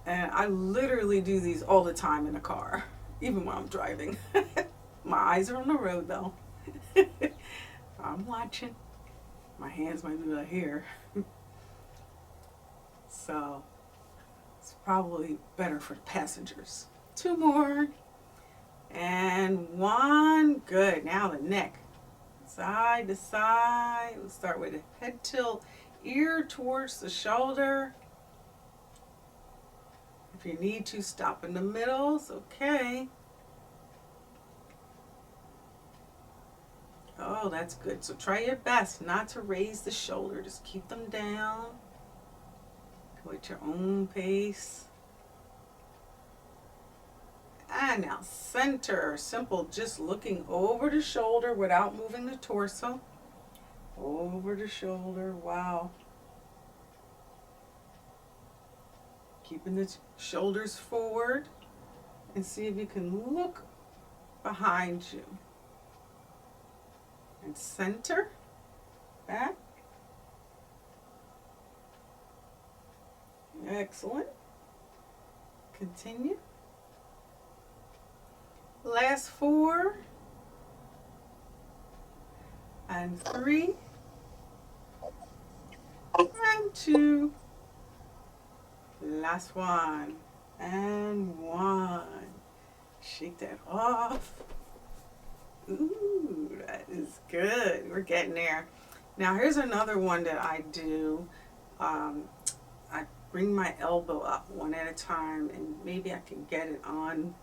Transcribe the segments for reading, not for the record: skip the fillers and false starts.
And I literally do these all the time in the car, even when I'm driving. My eyes are on the road though. I'm watching. My hands might be right here. So it's probably better for the passengers. Two more. And one. Good. Now the neck. Side to side. We'll start with a head tilt, ear towards the shoulder. If you need to, stop in the middle. It's okay. Oh, that's good. So try your best not to raise the shoulder. Just keep them down. Go at your own pace. And now center. Simple, just looking over the shoulder without moving the torso. Over the shoulder. Wow. Keeping the shoulders forward. And see if you can look behind you. And center. Back. Excellent. Continue. Last four. And three. And two. Last one. And one. Shake that off. Ooh, that is good. We're getting there. Now here's another one that I do. I bring my elbow up one at a time, and maybe I can get it on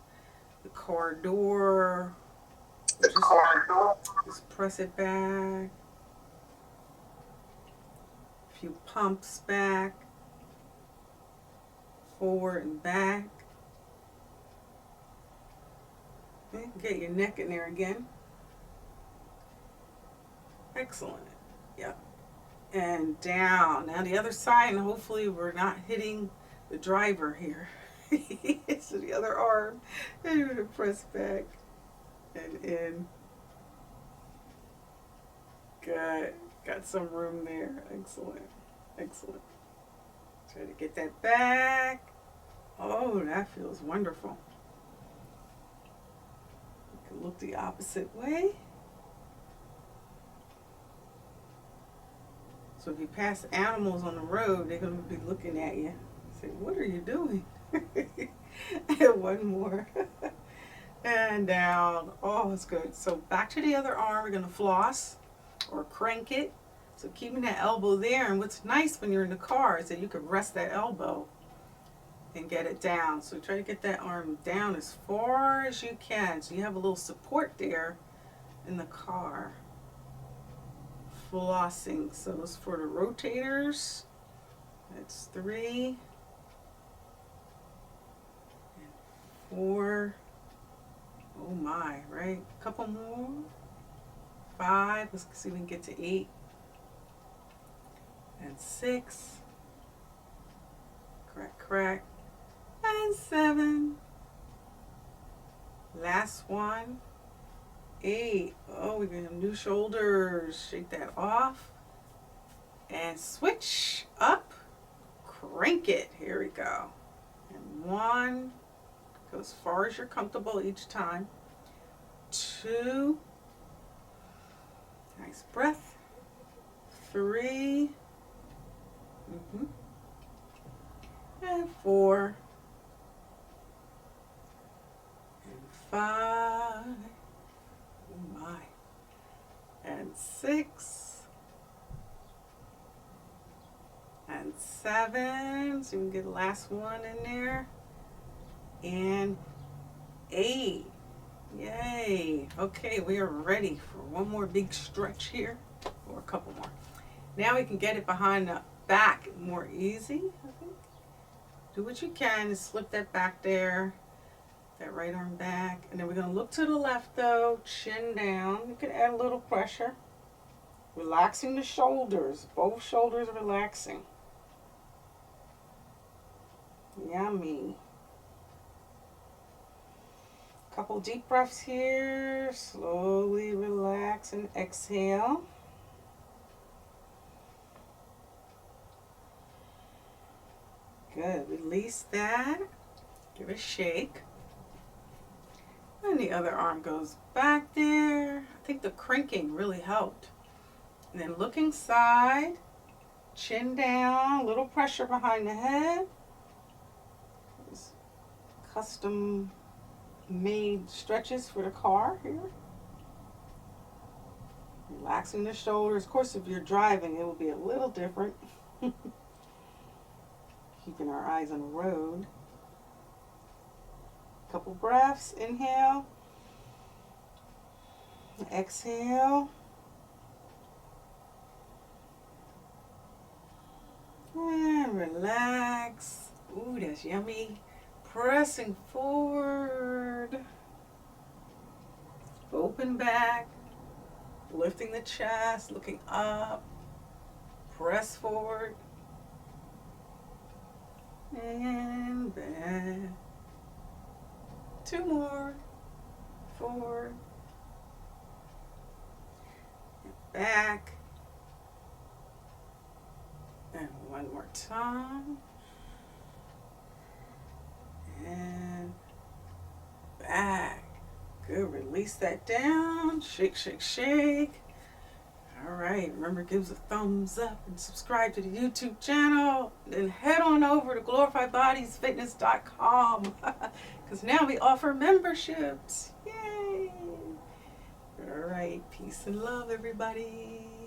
the car door. Just press it back. A few pumps back, forward and back. Okay, get your neck in there again. Excellent. Yep. And down. Now the other side, and hopefully we're not hitting the driver here. So the other arm. And you're going to press back and in. Good. Got some room there. Excellent. Excellent. Try to get that back. Oh, that feels wonderful. You can look the opposite way. So if you pass animals on the road, they're going to be looking at you. Say, what are you doing? And one more. And down. Oh, it's good. So back to the other arm. We're going to floss or crank it. So keeping that elbow there. And what's nice when you're in the car is that you can rest that elbow and get it down. So try to get that arm down as far as you can. So you have a little support there in the car. Flossing. So it's for the rotators. That's 3 and 4. Oh my, right? A couple more. 5. Let's see if we can get to 8 and 6. Crack, crack. And 7. Last one. 8. Oh, we got new shoulders. Shake that off. And switch up. Crank it. Here we go. And 1. Go as far as you're comfortable each time. 2. Nice breath. 3. And 4. And 5. Oh my. And 6. And 7. So you can get the last one in there. And 8. Yay. Okay, we are ready for one more big stretch here. Or a couple more. Now we can get it behind the back more easy, I think. Do what you can to slip that back there. That right arm back. And then we're going to look to the left though. Chin down. You can add a little pressure. Relaxing the shoulders. Both shoulders relaxing. Yummy. Couple deep breaths here. Slowly relax and exhale. Good. Release that. Give it a shake. And the other arm goes back there. I think the cranking really helped. And then looking side, chin down, a little pressure behind the head. These custom made stretches for the car here. Relaxing the shoulders. Of course, if you're driving, it will be a little different. Keeping our eyes on the road. Couple breaths. Inhale. Exhale. And relax. Ooh, that's yummy. Pressing forward. Open back. Lifting the chest, looking up. Press forward. And back. 2 more. Forward. And back. And 1 more time. And back. Good. Release that down. Shake, shake, shake. All right. Remember, give us a thumbs up and subscribe to the YouTube channel. Then head on over to glorifiedbodiesfitness.com because now we offer memberships. Yay. All right. Peace and love, everybody.